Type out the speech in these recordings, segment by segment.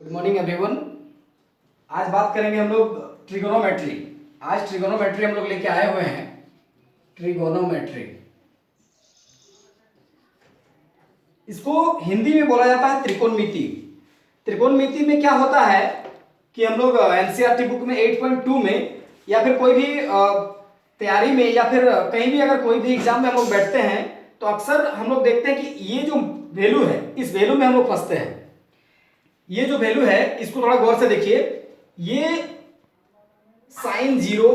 Good morning everyone. आज बात करेंगे हम लोग ट्रिगोनोमेट्री। आज ट्रिगोनोमेट्री हम लोग लेके आए हुए हैं। ट्रिगोनोमेट्री इसको हिंदी में बोला जाता है त्रिकोणमिति। त्रिकोणमिति में क्या होता है कि हम लोग एनसीईआरटी बुक में 8.2 में या फिर कोई भी तैयारी में या फिर कहीं भी अगर कोई भी एग्जाम में हम लोग बैठते हैं तो अक्सर हम लोग देखते हैं कि ये जो वैल्यू है इस वैल्यू में हम लोग फंसते हैं। ये जो वैल्यू है इसको थोड़ा गौर से देखिए। ये साइन 0,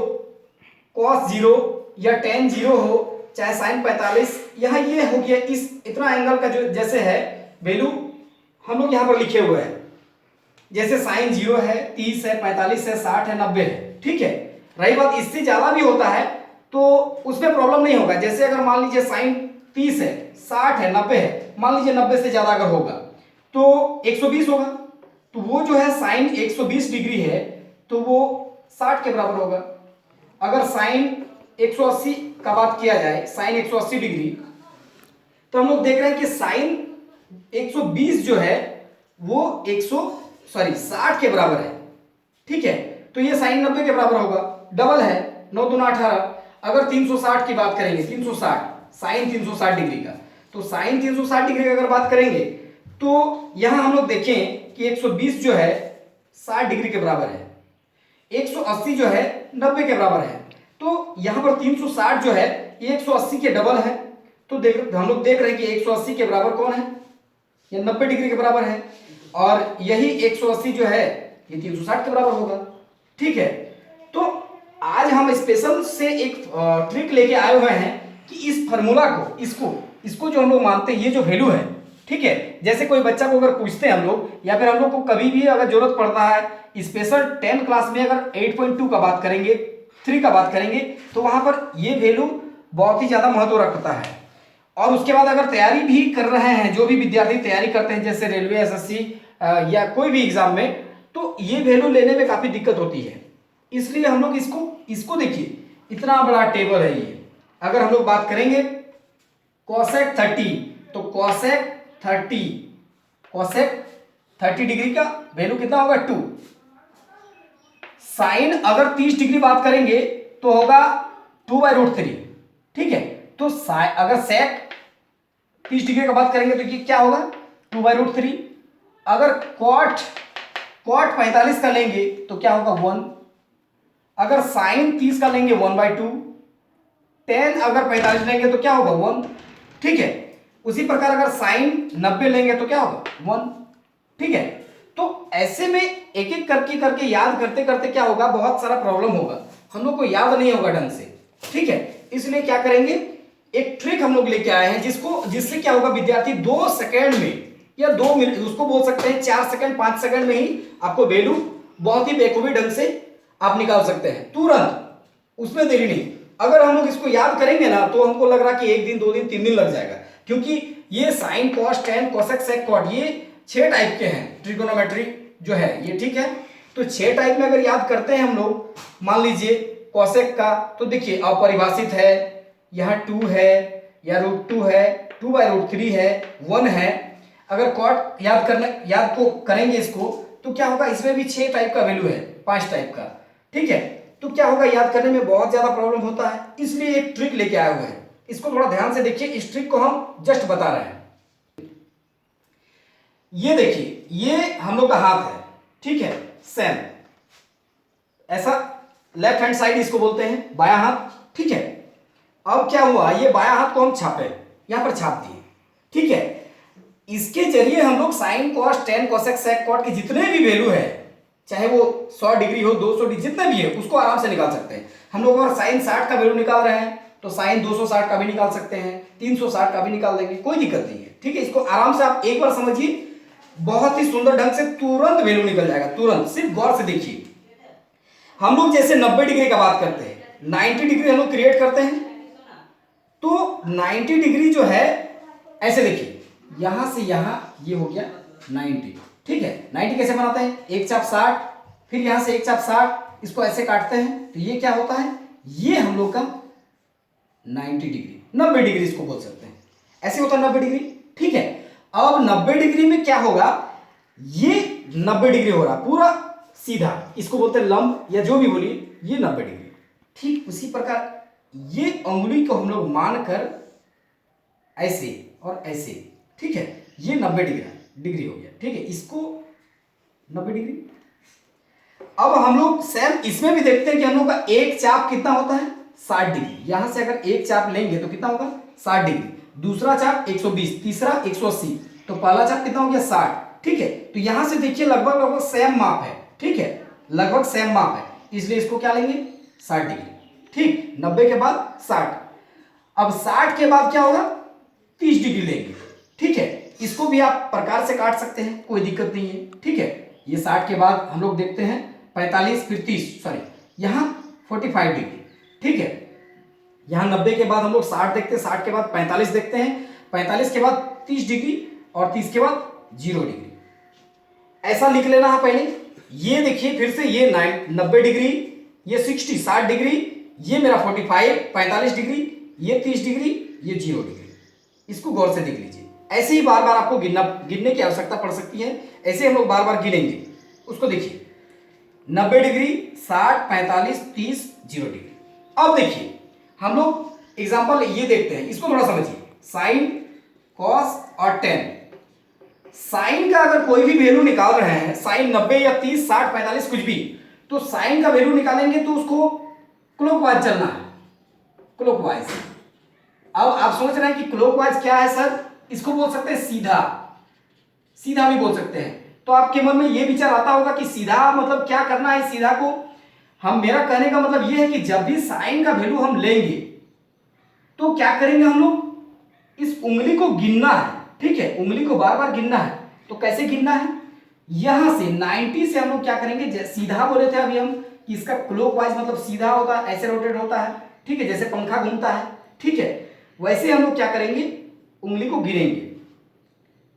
कॉस 0 या टेन 0 हो, चाहे साइन 45, यहाँ ये हो गया इस इतना एंगल का जो जैसे है वैल्यू हम लोग यहाँ पर लिखे हुए हैं। जैसे साइन 0 है, 30 है, 45 है, 60 है, 90 है। ठीक है, रही बात इससे ज्यादा भी होता है तो उसमें प्रॉब्लम नहीं होगा। जैसे अगर मान लीजिए साइन 30 है, 60 है, 90 है, मान लीजिए 90 से ज्यादा अगर होगा तो 120 होगा। तो वो जो है साइन 120 डिग्री है तो वो 60 के बराबर होगा। अगर साइन 180 का बात किया जाए, साइन 180 डिग्री, तो हम लोग देख रहे हैं कि साइन 120 जो है वो 60 के बराबर है। ठीक है, तो ये साइन 90 के बराबर होगा, डबल है, 9 दूना 18। अगर 360 की बात करेंगे, 360 साइन 360 डिग्री का, तो साइन 360 डिग्री की अगर बात करेंगे तो यहां हम लोग देखें कि 120 जो है 60 डिग्री के बराबर है, 180 जो है 90 के बराबर है। तो यहां पर 360 जो है ये 180 के डबल है। तो हम लोग देख रहे हैं कि 180 के बराबर कौन है, ये 90 डिग्री के बराबर है, और यही 180 जो है ये 360 के बराबर होगा। ठीक है, तो आज हम स्पेशल से एक ट्रिक लेके आए हुए हैं कि इस फार्मूला को इसको जो हम लोग मानते हैं, ये जो वैल्यू है, ठीक है, जैसे कोई बच्चा को अगर पूछते हैं हम लोग या फिर हम लोग को कभी भी अगर जरूरत पड़ता है स्पेशल 10 क्लास में अगर 8.2 का बात करेंगे, 3 का बात करेंगे, तो वहां पर ये वैल्यू बहुत ही ज्यादा महत्व रखता है। और उसके बाद अगर तैयारी भी कर रहे हैं, जो भी विद्यार्थी तैयारी करते हैं जैसे रेलवे, एसएससी या कोई भी एग्जाम में, तो ये वैल्यू लेने में काफी दिक्कत होती है। इसलिए हम लोग इसको देखिए, इतना बड़ा टेबल है ये। अगर हम लोग बात करेंगे कोसेक 30, तो कोसेक 30 डिग्री का वैल्यू कितना होगा 2। साइन अगर 30 डिग्री बात करेंगे तो होगा 2/√3। ठीक है, तो अगर सेक 30 डिग्री का बात करेंगे तो ये क्या होगा 2/√3। अगर कॉट 45 का लेंगे तो क्या होगा 1। अगर साइन 30 का लेंगे 1/2। टेन अगर 45 लेंगे तो क्या होगा 1। ठीक है, उसी प्रकार अगर साइन 90 लेंगे तो क्या होगा 1। ठीक है, तो ऐसे में एक एक करके याद करते करते क्या होगा, बहुत सारा प्रॉब्लम होगा, हम लोग को याद नहीं होगा ढंग से। ठीक है, इसलिए क्या करेंगे, एक ट्रिक हम लोग लेके आए हैं जिससे क्या होगा, विद्यार्थी 2 सेकेंड में या 2 मिनट, उसको बोल सकते हैं 4 सेकेंड 5 सेकेंड में ही आपको वैल्यू बहुत ही बेखूबी ढंग से आप निकाल सकते हैं, तुरंत, उसमें देरी नहीं। अगर हम लोग इसको याद करेंगे ना तो हमको लग रहा कि 1 दिन 2 दिन 3 दिन लग जाएगा, क्योंकि ये sine cos tan cosec sec cot ये 6 टाइप के हैं ट्रिगोनोमेट्री जो है ये। ठीक है, तो 6 टाइप में अगर याद करते हैं हम लोग, मान लीजिए कोसेक का, तो देखिए अपरिभाषित है, यहाँ 2 है या √2 है, 2/√3 है, 1 है। अगर कॉट याद को करेंगे इसको तो क्या होगा, इसमें भी 6 टाइप का वैल्यू है, 5 टाइप का। ठीक है, तो क्या होगा, याद करने में बहुत ज्यादा प्रॉब्लम होता है, इसलिए एक ट्रिक लेके आए हुए हैं। इसको थोड़ा ध्यान से देखिए, इस ट्रिक को हम जस्ट बता रहे हैं। ये देखिए, ये हम लोग का हाथ है, ठीक है, सेम ऐसा, लेफ्ट हैंड साइड इसको बोलते हैं, बायां हाथ। ठीक है, अब क्या हुआ, ये बायां हाथ को हम छापे, यहां पर छाप दिए। ठीक है, इसके जरिए हम लोग sine cos tan cosec sec cot के जितने भी वैल्यू है, चाहे वो 100 डिग्री हो, 200 डिग्री, जितने भी है, उसको आराम से निकाल सकते हैं। हम लोग अगर साइन 60 का वैल्यू निकाल रहे हैं तो साइन 260 का भी निकाल सकते हैं, 360 का भी निकाल देंगे, कोई दिक्कत नहीं है। ठीक है, इसको आराम से आप एक बार समझिए, बहुत ही सुंदर ढंग से तुरंत वैल्यू निकल जाएगा, तुरंत। सिर्फ गौर से देखिए, हम लोग जैसे 90 डिग्री का बात करते हैं, 90 डिग्री हम लोग क्रिएट करते हैं, तो 90 डिग्री जो है ऐसे देखिए, यहां से यहां ये हो गया 90। ठीक है, 90 कैसे बनाते हैं, एक चाप 60, फिर यहां से एक चाप 60, इसको ऐसे काटते हैं, तो ये क्या होता है, ये हम लोग का 90 डिग्री, 90 डिग्री इसको बोल सकते हैं, ऐसे होता है 90 डिग्री। ठीक है, अब 90 डिग्री में क्या होगा, ये 90 डिग्री हो रहा पूरा सीधा, इसको बोलते हैं लंब या जो भी बोलिए, ये 90 डिग्री। ठीक उसी प्रकार ये अंगुली को हम लोग मानकर ऐसे और ऐसे, ठीक है, ये 90 डिग्री हो गया। ठीक है, इसको 90 डिग्री। अब हम लोग सेम इसमें भी देखते हैं कि हम लोग का एक चाप कितना होता है 60 डिग्री। यहां से अगर एक चाप लेंगे तो कितना होगा 60 डिग्री, दूसरा चाप 120, तीसरा 180, तो पहला चाप कितना हो गया 60। ठीक है, तो यहां से देखिए लगभग लगभग सेम माप है। ठीक है, लगभग सेम माप है, इसलिए इसको क्या लेंगे 60 डिग्री। ठीक, 90 के बाद 60। अब 60 के बाद क्या होगा 30 डिग्री लेंगे। ठीक है, इसको भी आप प्रकार से काट सकते हैं, कोई दिक्कत नहीं है। ठीक है, ये 60 के बाद हम लोग देखते हैं 45 फिर 30, सॉरी यहाँ 45 डिग्री। ठीक है, यहाँ 90 के बाद हम लोग 60 देखते हैं, 60 के बाद 45 देखते हैं, 45 के बाद 30 डिग्री और 30 के बाद 0 डिग्री। ऐसा लिख लेना है पहले। ये देखिए फिर से ये 90 डिग्री, ये 60 डिग्री, ये मेरा 45 डिग्री, ये 30 डिग्री, ये 0 डिग्री। इसको गौर से देख लीजिए। ऐसे ही बार बार आपको गिनने की आवश्यकता पड़ सकती है, ऐसे हम लोग बार बार गिनेंगे। उसको देखिए 90 डिग्री, 60, 45, 30, 0 डिग्री। अब देखिए हम लोग एग्जांपल ये देखते हैं, इसको थोड़ा समझिए। साइन, कॉस और टेन। साइन का अगर कोई भी वैल्यू निकाल रहे हैं, साइन 90 या 30, 60, 45 कुछ भी, तो साइन का वैल्यू निकालेंगे तो उसको क्लॉकवाइज चलना है, क्लॉकवाइज। अब आप सोच रहे हैं कि क्लॉकवाइज क्या है सर, इसको बोल सकते हैं सीधा, सीधा भी बोल सकते हैं। तो आपके मन में यह विचार आता होगा कि सीधा मतलब क्या करना है। सीधा को हम, मेरा कहने का मतलब यह है कि जब भी साइन का वैल्यू हम लेंगे तो क्या करेंगे हम लोग, इस उंगली को गिनना है। ठीक है, उंगली को बार बार गिनना है। तो कैसे गिनना है, यहां से 90 से हम लोग क्या करेंगे, सीधा बोले थे अभी हम कि इसका क्लॉकवाइज मतलब सीधा होता है, ऐसे रोटेट होता है। ठीक है, जैसे पंखा घूमता है। ठीक है, वैसे हम लोग क्या करेंगे, उंगली को गिनेंगे।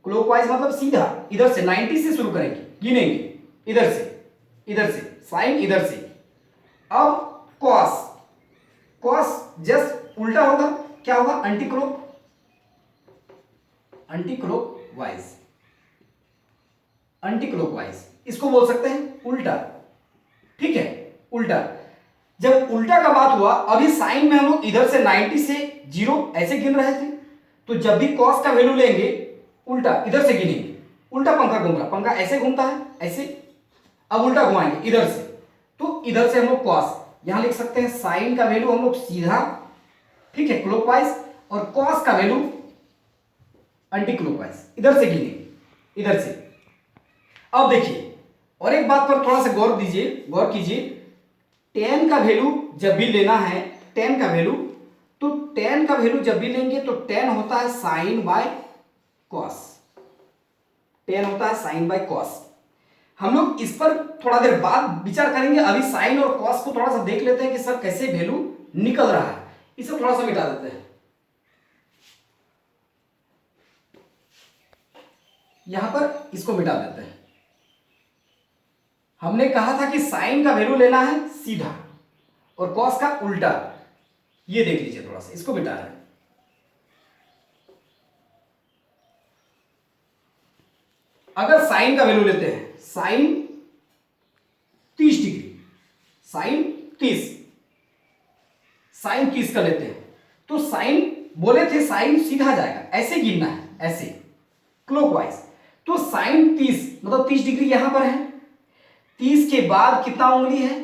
क्लॉकवाइज मतलब सीधा, इधर से 90 से शुरू करेंगे, गिनेंगे इधर से साइन इधर से। अब कॉस, कॉस जस्ट उल्टा होगा, क्या होगा एंटी क्लॉकवाइज, एंटी क्लॉकवाइज इसको बोल सकते हैं उल्टा। ठीक है, उल्टा। जब उल्टा का बात हुआ, अभी साइन में हम लोग इधर से 90 से 0 ऐसे गिन रहे थे, तो जब भी कॉस का वैल्यू लेंगे उल्टा इधर से गिनेंगे। उल्टा पंखा घूम रहा, पंखा ऐसे घूमता है ऐसे, अब उल्टा घुमाएंगे इधर से, तो इधर से हम लोग कॉस, यहां लिख सकते हैं साइन का वैल्यू हम लोग सीधा, ठीक है क्लॉकवाइज, और कॉस का वैल्यू एंटी क्लॉकवाइज, इधर से गिनेंगे, इधर से। अब देखिए और एक बात पर थोड़ा सा गौर कीजिए। टेन का वैल्यू जब भी लेना है, टेन का वैल्यू, तो टेन का वैल्यू जब भी लेंगे तो टेन होता है साइन बाय कॉस, टेन होता है साइन बाय कॉस। हम लोग इस पर थोड़ा देर बाद विचार करेंगे। अभी साइन और कॉस को थोड़ा सा देख लेते हैं कि सर कैसे वैल्यू निकल रहा है। इसे थोड़ा सा मिटा देते हैं, यहां पर इसको मिटा देते हैं। हमने कहा था कि साइन का वैल्यू लेना है सीधा और कॉस का उल्टा। ये देख लीजिए थोड़ा सा, इसको मिटा रहे हैं। अगर साइन का वैल्यू लेते हैं, साइन 30 डिग्री, साइन 30 का लेते हैं, तो साइन बोले थे साइन सीधा जाएगा, ऐसे गिनना है, ऐसे क्लॉकवाइज। तो साइन 30 मतलब 30 डिग्री यहां पर है। 30 के बाद कितना उंगली है,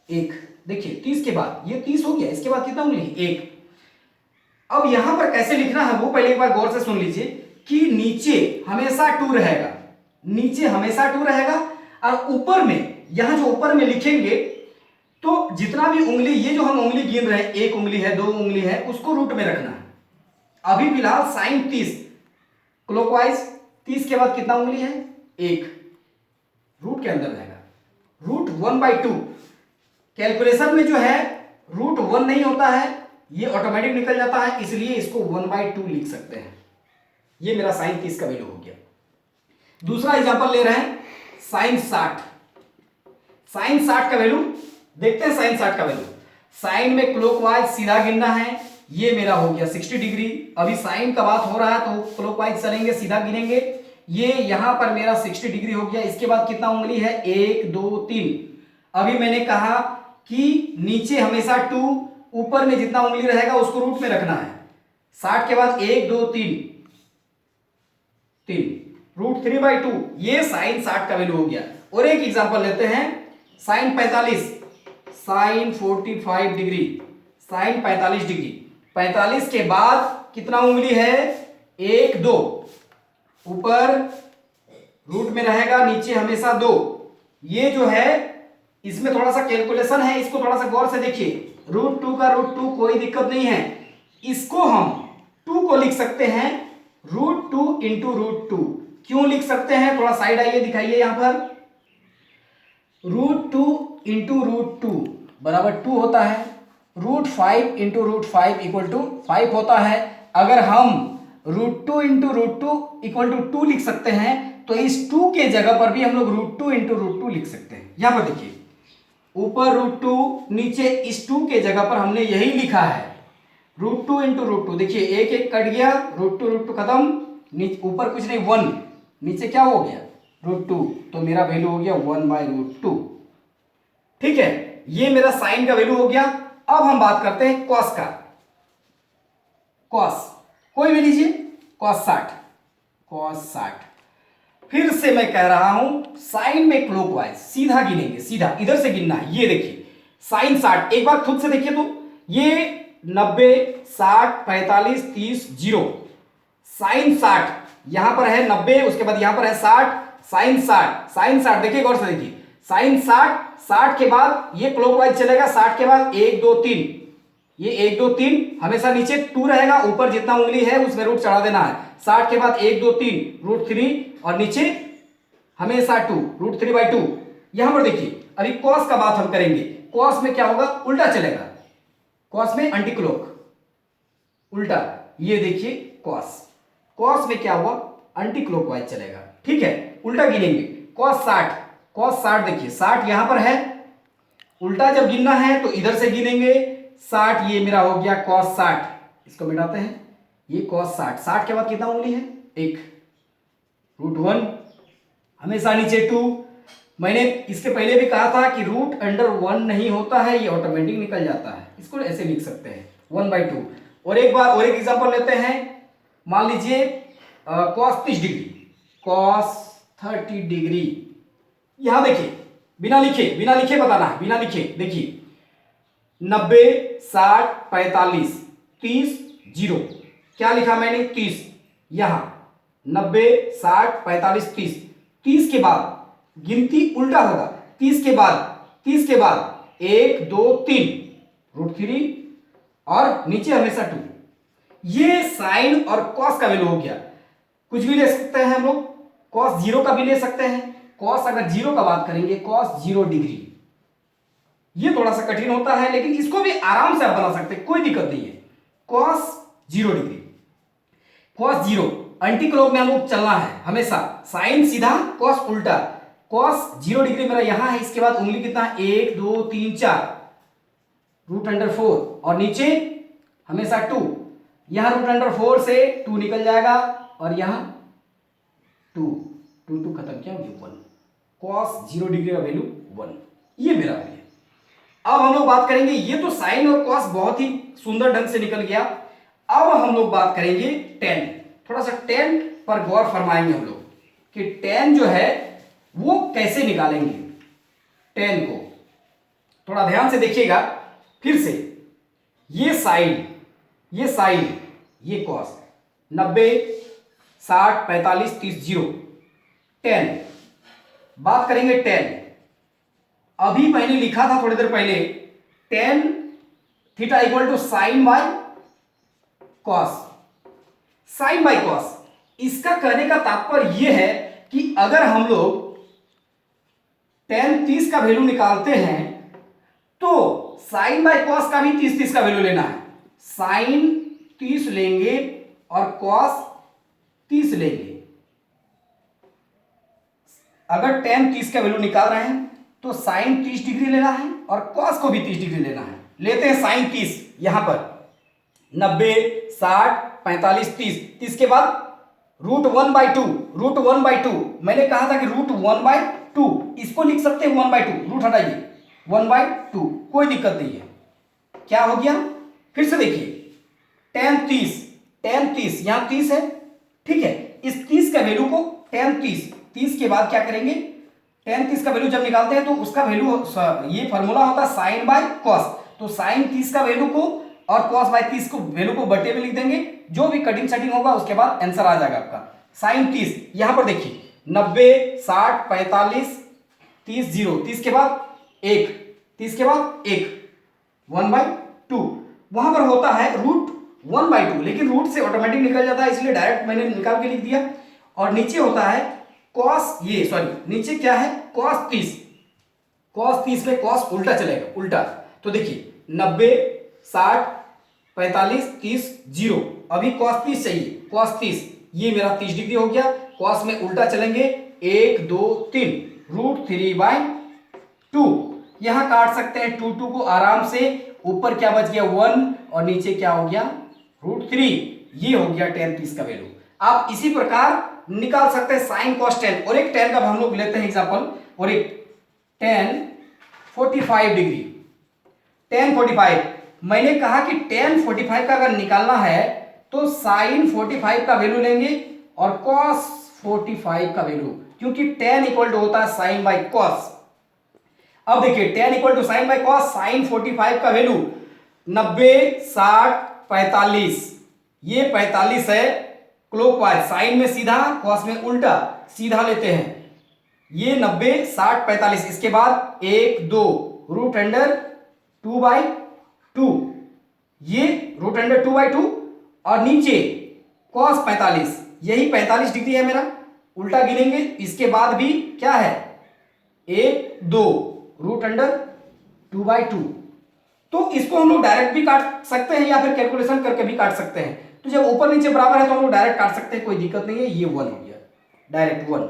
एक। देखिए 30 के बाद ये 30 हो गया, इसके बाद कितना उंगली है, एक। अब यहां पर कैसे लिखना है वो पहले एक बार गौर से सुन लीजिए कि नीचे हमेशा 2 रहेगा, नीचे हमेशा 2 रहेगा, और ऊपर में, यहां जो ऊपर में लिखेंगे तो जितना भी उंगली, ये जो हम उंगली गिन रहे हैं, एक उंगली है, 2 उंगली है, उसको रूट में रखना है। अभी फिलहाल साइन 30 क्लॉकवाइज, 30 के बाद कितना उंगली है, एक, रूट के अंदर रहेगा। रूट 1/2 कैलकुलेशन में जो है रूट 1 नहीं होता है, ये ऑटोमेटिक निकल जाता है, इसलिए इसको 1/2 लिख सकते हैं। ये मेरा साइन 30 का वैल्यू हो गया। दूसरा एग्जांपल ले रहे हैं, साइन 60। साइन 60 का वैल्यू देखते हैं। साइन 60 का वैल्यू, साइन में क्लॉकवाइज सीधा गिनना है, ये मेरा हो गया 60 डिग्री। अभी साइन का बात हो रहा है तो क्लॉकवाइज चलेंगे, सीधा गिनेंगे, ये यहां पर मेरा 60 डिग्री हो गया। इसके बाद कितना उंगली है, 1 2 3। अभी मैंने कहा कि नीचे हमेशा 2, ऊपर में जितना उंगली रहेगा उसको रूट में रखना है। 60 के बाद 1 2 3 3, √3/2, ये साइन 60 का वैल्यू हो गया। और एक एग्जांपल लेते हैं, sine 45, sine 45 degree, sine 45 degree. 45 के बाद कितना उंगली है, 1 2, ऊपर रूट में रहेगा, नीचे हमेशा 2। ये जो है इसमें थोड़ा सा कैलकुलेशन है, इसको थोड़ा सा गौर से देखिए। √2 का √2 कोई दिक्कत नहीं है, इसको हम 2 को लिख सकते हैं √2 इंटू √2। क्यों लिख सकते हैं, थोड़ा साइड आइए, दिखाइए यहां पर। √2 इंटू √2 बराबर 2 होता है, √5 इंटू √5 इक्वल टू 5 होता है। अगर हम √2 इंटू √2 इक्वल टू 2 लिख सकते हैं, तो इस 2 के जगह पर भी हम लोग √2 इंटू √2 लिख सकते हैं। यहां पर देखिए, ऊपर √2, नीचे इस 2 के जगह पर हमने यही लिखा है, √2 इंटू √2। देखिए एक एक कट गया, √2 खत्म, ऊपर कुछ नहीं 1, नीचे क्या हो गया, √2, तो मेरा वैल्यू हो गया 1/√2। ठीक है, ये मेरा साइन का वैल्यू हो गया। अब हम बात करते हैं कॉस का। कॉस कोई भी लीजिए, कॉस 60, कॉस 60। फिर से मैं कह रहा हूं, साइन में क्लॉकवाइज सीधा गिनेंगे, सीधा इधर से गिनना है। ये देखिए साइन 60, एक बार खुद से देखिए तो, ये 90 60 45 30 0, साइन 60 यहां पर है 90, उसके बाद यहां पर है 60, साइन 60, साइन 60 देखिए गौर से देखिए, साइन 60, 60 के बाद ये क्लॉकवाइज चलेगा, 60 के बाद 1 2 3, ये 1 2 3 हमेशा नीचे 2 रहेगा, ऊपर जितना उंगली है उसमें रूट चढ़ा देना है। 60 के बाद 1 2 3 √3 और नीचे हमेशा 2, √3/2। यहां पर देखिए अभी कॉस का बात हम करेंगे। कॉस में क्या होगा, उल्टा चलेगा, कॉस में एंटी क्लॉक, उल्टा। ये देखिए कॉस, कॉस में क्या हुआ, एंटी क्लॉकवाइज चलेगा। ठीक है, उल्टा गिनेंगे। कॉस 60, कॉस 60 देखिए 60 यहां पर है, उल्टा जब गिनना है तो इधर से गिनेंगे। 60 ये मेरा हो गया कॉस 60, इसको मिटाते हैं, ये कॉस 60। 60 के बाद कितना उंगली है, 1, √1, हमेशा नीचे 2। मैंने इसके पहले भी कहा था कि √1 नहीं होता है, ये ऑटोमेटिक निकल जाता है, इसको ऐसे लिख सकते हैं 1/2। और एक बार और एक एग्जांपल लेते हैं, मान लीजिए कॉस 30 डिग्री, कॉस 30 डिग्री। यहां देखिए, बिना लिखे बताना है, बिना लिखे देखिए, 90 60 45 30 0, क्या लिखा मैंने, 30। यहां 90 60 45 30, 30 के बाद गिनती उल्टा होगा, 30 के बाद 1 2 3 √3 और नीचे हमेशा 2। ये साइन और कॉस का वैल्यू हो गया। कुछ भी ले सकते हैं हम लोग, कॉस 0 का भी ले सकते हैं। कॉस अगर 0 का बात करेंगे, कॉस 0 डिग्री, ये थोड़ा सा कठिन होता है, लेकिन इसको भी आराम से आप बना सकते हैं, कोई दिक्कत नहीं है। Cos 0 degree, cos 0 anti clock में हम लोग चलना है हमेशा, साइन सीधा, कॉस उल्टा। कॉस 0 डिग्री मेरा यहां है, इसके बाद उंगली कितना, 1 2 3 4, √4 और नीचे हमेशा 2। यहां √4 से 2 निकल जाएगा और यहां 2 खत्म, क्या हो गया 1। कॉस 0 डिग्री का वैल्यू 1, ये मेरा वैल्यू। अब हम लोग बात करेंगे, ये तो साइन और कॉस बहुत ही सुंदर ढंग से निकल गया। अब हम लोग बात करेंगे टेन। थोड़ा सा टेन पर गौर फरमाएंगे हम लोग कि टेन जो है वो कैसे निकालेंगे। टेन को थोड़ा ध्यान से देखिएगा फिर से, ये साइन, ये कॉस, 90 60 45 30 0, टेन। बात करेंगे टेन। अभी मैंने लिखा था थोड़ी देर पहले, tan theta equal to sine by cos, sine by cos. इसका कहने का तात्पर्य यह है कि अगर हम लोग टेन 30 का वैल्यू निकालते हैं तो साइन बाय कॉस का भी 30 का वैल्यू लेना है। साइन 30 लेंगे और कॉस 30 लेंगे। अगर टेन 30 का वैल्यू निकाल रहे हैं तो साइन 30 डिग्री लेना है और कॉस को भी 30 डिग्री लेना है। लेते हैं साइन 30, यहां पर 90 60 45 30, 30 के बाद √1/2, √1/2 मैंने कहा था कि √1/2, इसको लिख सकते हैं 1/2, रूट हटाइए 1/2, कोई दिक्कत नहीं है। क्या हो गया, फिर से देखिए tan 30 यहां 30 है, ठीक है। इस 30 का वैल्यू को tan 30 के बाद क्या करेंगे, tan 30 का वैल्यू जब निकालते हैं तो उसका वैल्यू, ये फॉर्मूला होता है साइन बाय कॉस, तो साइन 30 का वैल्यू को और कॉस बाय 30 को वैल्यू को बटे में लिख देंगे, जो भी कटिंग सेटिंग होगा उसके बाद आंसर आ जाएगा आपका साइन 30। यहां पर देखिए 90 60 45 30 0, 30 के बाद 1, 30 के बाद 1, 1/2, वहां पर होता है √1/2, लेकिन रूट से ऑटोमेटिक निकल जाता है इसलिए डायरेक्ट मैंने निकाल के लिख दिया। और नीचे होता है कॉस, ये सॉरी नीचे क्या है कॉस 30 में कॉस उल्टा चलेगा, उल्टा। तो देखिए 90 60 45 30 0, अभी कॉस 30 चाहिए, कॉस 30, ये मेरा 30 डिग्री हो गया, कॉस में उल्टा चलेंगे 1 2 3, √3/2, यहां काट सकते हैं 2 को आराम से, ऊपर क्या बच गया 1 और नीचे क्या हो गया √3, ये हो गया tan 30 का वैल्यू। आप इसी प्रकार निकाल सकते हैं साइन कॉस tan, और एक tan का हम लोग लेते हैं एग्जांपल, और एक tan 45 डिग्री, tan 45, मैंने कहा कि tan 45 का अगर निकालना है तो साइन 45 का वैल्यू लेंगे और cos 45 का वैल्यू, क्योंकि tan इक्वल टू होता है साइन बाय कॉस। अब देखिए tan equal to sine by cos, sine 45 का वैल्यू 90 60 45, ये 45 है क्लॉकवाइज, साइन में सीधा कॉस में उल्टा, सीधा लेते हैं, ये 90 60 45, इसके बाद 1 2 √2/2, ये √2/2, और नीचे cos 45, यही 45 डिग्री है मेरा, उल्टा गिनेंगे, इसके बाद भी क्या है 1 2 √2/2। तो इसको हम लोग डायरेक्ट भी काट सकते हैं या फिर कैलकुलेशन करके भी काट सकते हैं, तो जब ऊपर नीचे बराबर है तो हम लोग डायरेक्ट काट सकते हैं, कोई दिक्कत नहीं है, ये 1 हो गया, डायरेक्ट 1,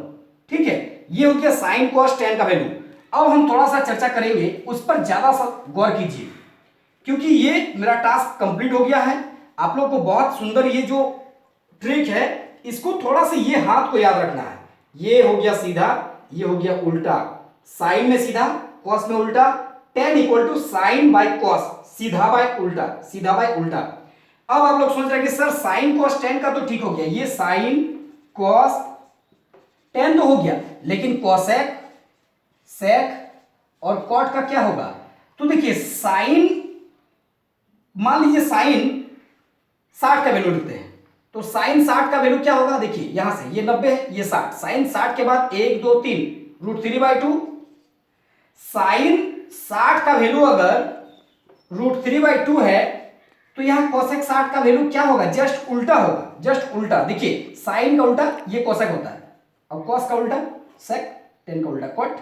ठीक है। ये हो गया साइन कॉस tan का वैल्यू। अब हम थोड़ा सा चर्चा करेंगे, उस पर ज्यादा सा गौर कीजिए, क्योंकि ये मेरा टास्क कंप्लीट हो गया है। आप लोग को बहुत सुंदर ये जो ट्रिक है, इसको थोड़ा सा ये हाथ को याद रखना है, ये हो गया सीधा, ये हो गया उल्टा, साइन में सीधा कॉस में उल्टा, tan equal to sine by cos, सीधा बाय उल्टा, सीधा बाय उल्टा। अब आप लोग सोच रहे हैं कि सर साइन कॉस tan का तो ठीक हो गया, ये साइन कॉस tan तो हो गया, लेकिन कॉसेक सेक और कॉट का क्या होगा। तो देखिए साइन, मान लीजिए साइन 60 का वैल्यू लिखते हैं, तो साइन 60 का वैल्यू क्या होगा, देखिए यहां से ये 90 है, ये 60, साइन 60 के बाद 1 2 3 √3/2, साइन 60 का वैल्यू अगर √3/2 है तो यहां कोसेक 60 का वैल्यू क्या होगा, जस्ट उल्टा होगा, जस्ट उल्टा। देखिए साइन का उल्टा ये कोसेक होता है, अब कॉस का उल्टा सेक, tan का उल्टा कॉट।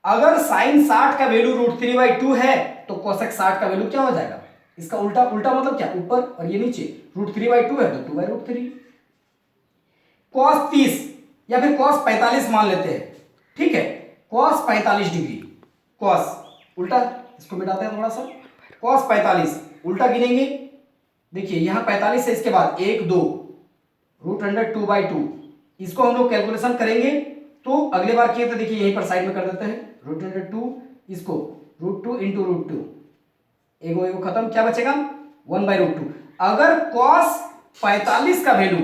अगर साइन 60 का वैल्यू √3/2 है तो कोसेक 60 का वैल्यू क्या हो जाएगा, इसका उल्टा, उल्टा मतलब क्या, ऊपर और ये नीचे, √3/2 है तो 2/√3। cos 30 या फिर cos 45 मान लेते हैं, ठीक है, cos 45 डिग्री, cos उल्टा, इसको मिटाते हैं थोड़ा सा, cos 45 उल्टा गिनेंगे, देखिए यहां 45 है, इसके बाद 1 2 √2/2, इसको हम लोग कैलकुलेशन करेंगे तो अगले बार किए तो देखिए यहीं पर साइड में कर देते हैं √2, इसको √2 इंटू √2, एगो खत्म, क्या बचेगा 1/√2। अगर cos 45 का वैल्यू,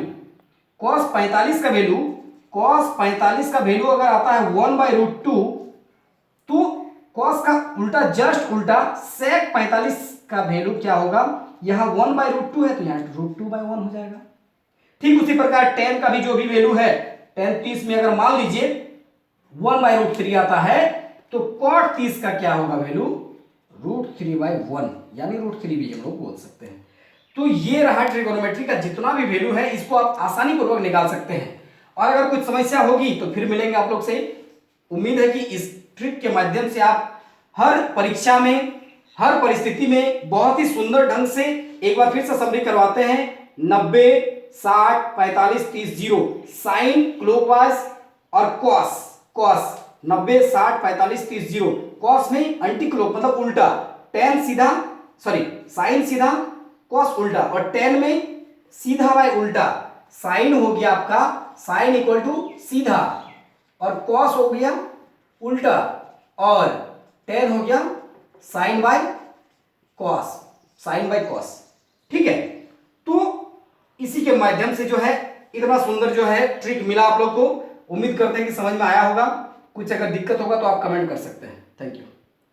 cos 45 का वैल्यू, cos 45 का वैल्यू अगर आता है 1/√2, तो cos का उल्टा जस्ट उल्टा sec 45 का वैल्यू क्या होगा, यहां 1/√2 है तो यहां √2/1 हो जाएगा। ठीक उसी प्रकार tan का भी जो भी वैल्यू है, tan 30 में अगर मान लीजिए 1/√3 आता है तो cot 30 का क्या होगा वैल्यू, √3/1, यानी √3 भी हम लोग बोल सकते हैं। तो ये रहा ट्रिगोनोमेट्री का जितना भी वैल्यू है, इसको आप आसानी पूर्वक निकाल सकते हैं। और अगर कुछ समस्या होगी तो फिर मिलेंगे आप लोग से। उम्मीद है कि इस ट्रिक के माध्यम से आप हर परीक्षा में, हर परिस्थिति में बहुत ही सुंदर ढंग से, एक बार फिर से समरी करवाते हैं, 90 60 45 30 0, साइन क्लॉकवाइज और कॉस 90 60 45 30 0, कॉस में एंटी क्लॉक मतलब उल्टा, tan सीधा, सॉरी साइन सीधा कॉस उल्टा, और tan में सीधा बाय उल्टा, साइन हो गया आपका साइन इक्वल टू सीधा, और कॉस हो गया उल्टा, और टेन हो गया sine by cos, sine by cos. ठीक है, तो इसी के माध्यम से जो है इतना सुंदर जो है ट्रिक मिला आप लोग को। उम्मीद करते हैं कि समझ में आया होगा। कुछ अगर दिक्कत होगा तो आप कमेंट कर सकते हैं। Thank you.